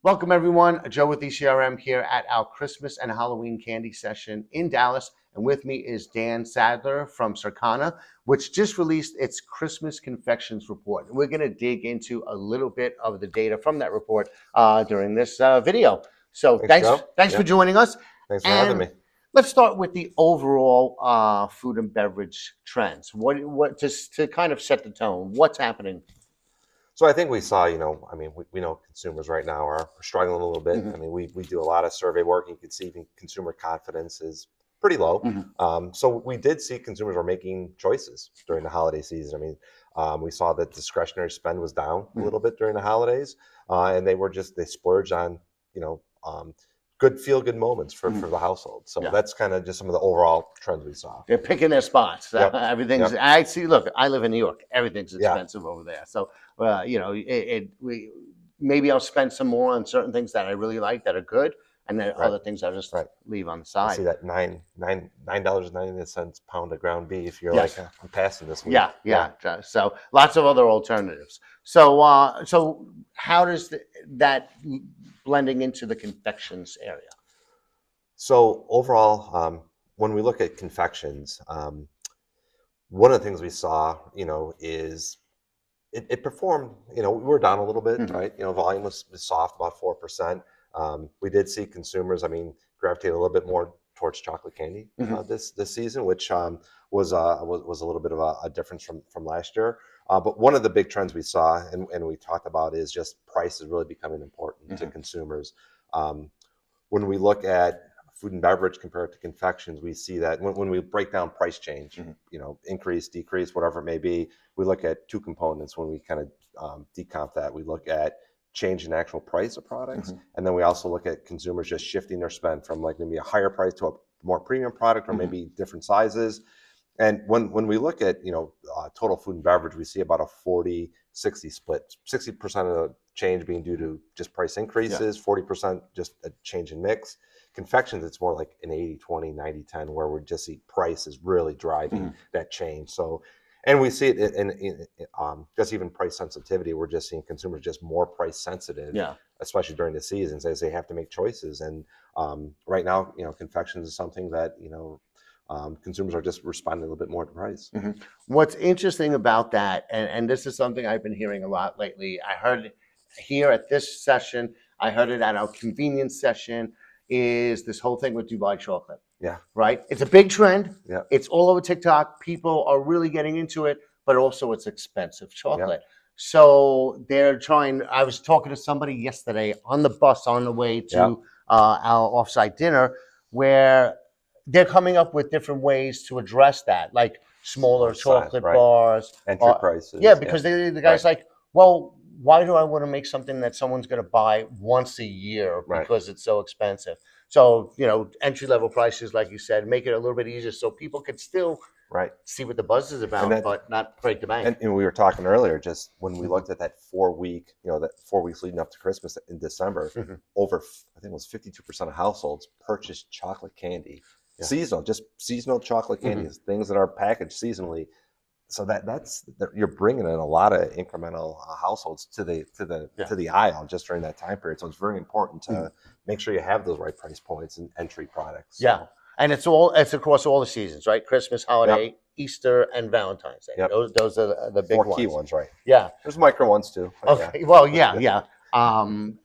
Welcome everyone, Joe with ECRM here at our Christmas and Halloween candy session in Dallas. And with me is Dan Sadler from Circana, which just released its Christmas Confections report. We're going to dig into a little bit of the data from that report during this video. So thanks for joining us. Thanks for having me. Let's start with the overall food and beverage trends. What just to kind of set the tone, what's happening? So I think we saw, we know consumers right now are struggling a little bit. Mm-hmm. I mean, we do a lot of survey work. You can see even consumer confidence is pretty low. Mm-hmm. So we did see consumers were making choices during the holiday season. I mean, we saw that discretionary spend was down a little bit during the holidays, and they splurged on, good moments for the household. So that's kind of just some of the overall trends we saw. They're picking their spots. Yep. Everything's. Yep. I see. Look, I live in New York. Everything's expensive over there. So, maybe I'll spend some more on certain things that I really like that are good, and then other things I'll just leave on the side. I see that $9.99 pound of ground beef. You're like, I'm passing this week. Yeah. So lots of other alternatives. So, so how does that blending into the confections area? So overall, when we look at confections, one of the things we saw, is it performed. We were down a little bit, right? Volume was soft, about 4%. We did see consumers, gravitate a little bit more towards chocolate candy this season, which was a little bit of a difference from last year. But one of the big trends we saw and we talked about is just price is really becoming important to consumers. When we look at food and beverage compared to confections, we see that when we break down price change, increase, decrease, whatever it may be, we look at two components. When we kind of decomp that, we look at change in actual price of products, and then we also look at consumers just shifting their spend from like maybe a higher price to a more premium product, or maybe different sizes. And when we look at total food and beverage, we see about a 40-60 split. 60% of the change being due to just price increases, 40% just a change in mix. Confections, it's more like an 80-20, 90-10, where we just see price is really driving that change. So, and we see it in just even price sensitivity. We're just seeing consumers just more price sensitive, especially during the seasons as they have to make choices. And right now, confections is something that consumers are just responding a little bit more to price. What's interesting about that, and this is something I've been hearing a lot lately. I heard it here at this session. I heard it at our convenience session. Is this whole thing with Dubai chocolate? Yeah. Right. It's a big trend. Yeah. It's all over TikTok. People are really getting into it, but also it's expensive chocolate. Yeah. So they're trying. I was talking to somebody yesterday on the bus on the way to our offsite dinner, where they're coming up with different ways to address that, like smaller chocolate bars, entry prices. Yeah, because the guy's like, well, why do I want to make something that someone's going to buy once a year because it's so expensive? So, entry level prices, like you said, make it a little bit easier so people could still see what the buzz is about, but not break the bank. And we were talking earlier, just when we looked at that 4 week, that 4 weeks leading up to Christmas in December, over, I think it was 52% of households purchased chocolate candy. Seasonal, just seasonal chocolate candies, things that are packaged seasonally. So that's you're bringing in a lot of incremental households to the aisle just during that time period. So it's very important to make sure you have those right price points and entry products. Yeah, and it's across all the seasons, right? Christmas, holiday, Easter, and Valentine's Day. Those are the big 4 key ones, right? Yeah, there's micro ones too. Okay, well, yeah. And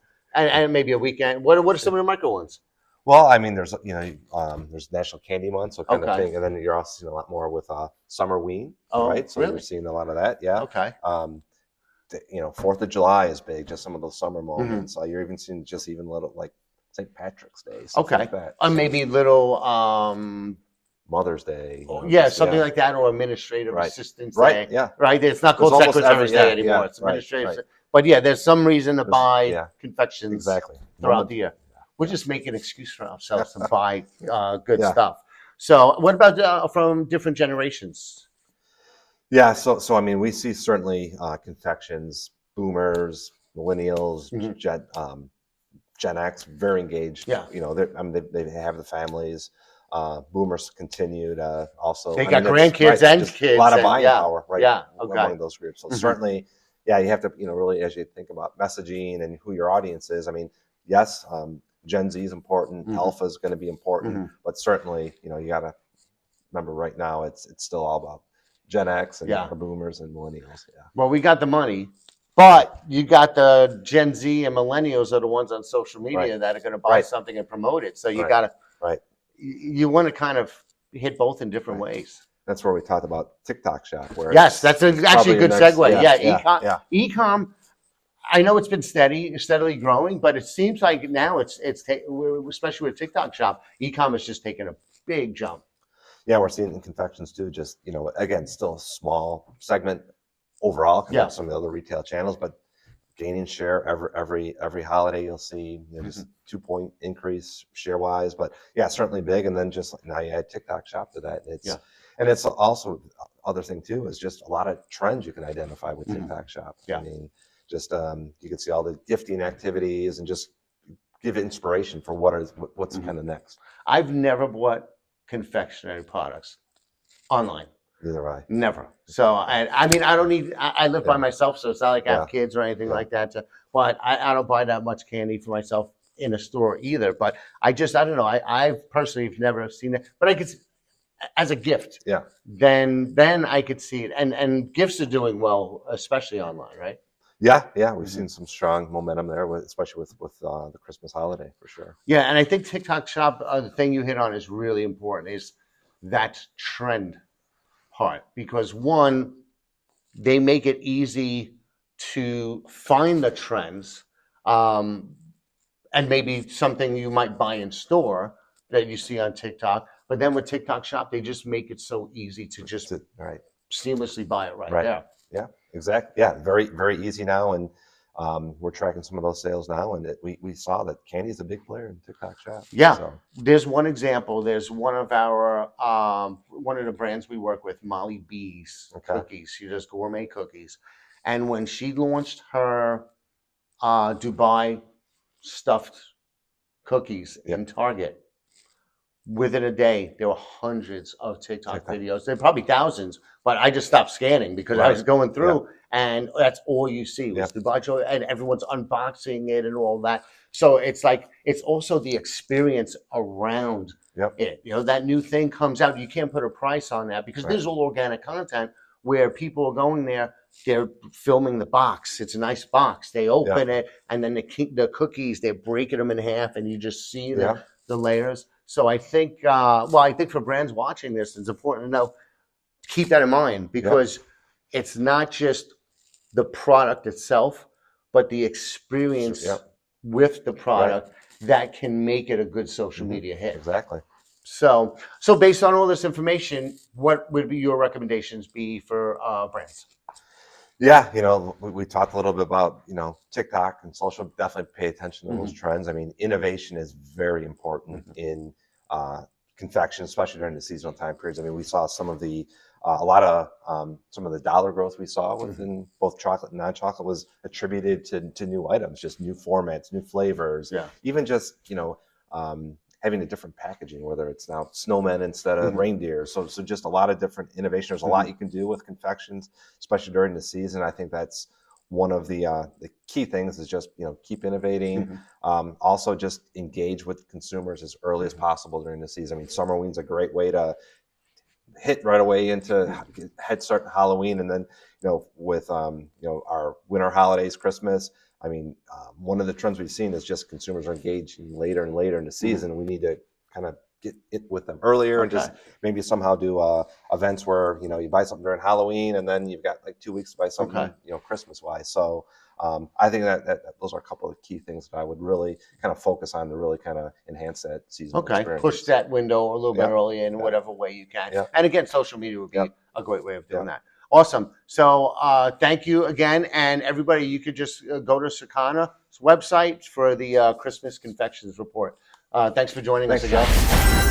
maybe a weekend. What are some of the micro ones? Well, there's there's National Candy Month, so kind of thing, and then you're also seeing a lot more with Summerween, right? So you're seeing a lot of that, Okay. 4th of July is big, just some of those summer moments. You're even seeing just even little like St. Patrick's Day, like that. Maybe little Mother's Day, something like that, or administrative assistance Day, right. It's not called Secretary's Day anymore. It's administrative, but there's some reason to buy confections throughout the year. We'll just make an excuse for ourselves to buy good stuff. So what about from different generations? Yeah, so we see certainly confections, boomers, millennials, Gen X, very engaged. Yeah. They have the families. Boomers continue to also. They got grandkids and kids. A lot of buying power, right? Yeah, among those groups. So certainly, you have to, really, as you think about messaging and who your audience is, yes, Gen Z is important, Mhm. Alpha is going to be important, Mhm. but certainly, you got to remember right now it's still all about Gen X and Yeah. our boomers and millennials. Yeah. Well, we got the money, but you got the Gen Z and millennials are the ones on social Right. media that are going to buy Right. something and promote it. So you Right. got to, Right. you want to kind of hit both in different Right. ways. That's where we talked about TikTok Shop, where Yes, that's it's actually probably a your good next, segue. Yeah, yeah, ecom, yeah, ecom. I know it's been steadily growing, but it seems like now especially with TikTok Shop, ecom is just taking a big jump. yeah. We're seeing it in confections too. Just again, still a small segment overall compared Yeah. to some of the other retail channels, but gaining share every holiday. You'll see just 2-point increase share wise, but yeah, certainly big. And then just now you add TikTok Shop to that. And it's also other thing too is just a lot of trends you can identify with TikTok Shop. Yeah. I mean, just you can see all the gifting activities and just give inspiration for what's kind of next. I've never bought confectionery products online. Neither I. Never. So I mean, I don't need. I live by myself, so it's not like I have kids or anything like that. But I don't buy that much candy for myself in a store either. But I don't know. I personally have never seen it. But I could, as a gift. Yeah. Then I could see it, and gifts are doing well, especially online, right? Yeah. We've seen some strong momentum there, especially with the Christmas holiday for sure. Yeah, and I think TikTok Shop, the thing you hit on is really important. Is that trend part, because one, they make it easy to find the trends, and maybe something you might buy in store that you see on TikTok. But then with TikTok Shop, they just make it so easy to just Right. seamlessly buy it right Right. there. Yeah, exactly. Yeah, very, very easy now. And we're tracking some of those sales now. And we saw that candy is a big player in TikTok Shop. Yeah. So, There's one example. There's one of the brands we work with, Molly B's cookies. She does gourmet cookies. And when she launched her Dubai stuffed cookies in Target, within a day, there were hundreds of TikTok videos. There are probably thousands, but I just stopped scanning because I was going through, and that's all you see was Dubai chocolate, and everyone's unboxing it and all that. So it's like, it's also the experience around it. That new thing comes out, you can't put a price on that because there's all organic content where people are going there, they're filming the box. It's a nice box. They open it, and then the cookies, they're breaking them in half, and you just see the layers. So I think, I think for brands watching this, it's important to know, keep that in mind, because it's not just the product itself, but the experience with the product that can make it a good social media hit. Exactly. So based on all this information, what would be your recommendations be for brands? Yeah, we talked a little bit about, TikTok and social. Definitely pay attention to those trends. I mean, innovation is very important in confection, especially during the seasonal time periods. I mean, we saw some of the some of the dollar growth we saw within both chocolate and non-chocolate was attributed to new items, just new formats, new flavors, even just having a different packaging, whether it's now snowmen instead of reindeer. So just a lot of different innovation. There's a lot you can do with confections, especially during the season. I think that's one of the key things is just, keep innovating. Also just engage with consumers as early as possible during the season. I mean, Summerween's a great way to hit right away into head start to Halloween. And then, with, our winter holidays, Christmas, I mean, one of the trends we've seen is just consumers are engaging later and later in the season. We need to kind of get it with them earlier and just maybe somehow do events where, you buy something during Halloween and then you've got like 2 weeks to buy something, Christmas wise. So I think that those are a couple of key things that I would really kind of focus on to really kind of enhance that seasonal experience. Push that window a little bit early in whatever way you can. And again, social media would be a great way of doing that. Awesome. So thank you again. And everybody, you could just go to Circana's website for the Christmas Confections report. Thanks for joining us again.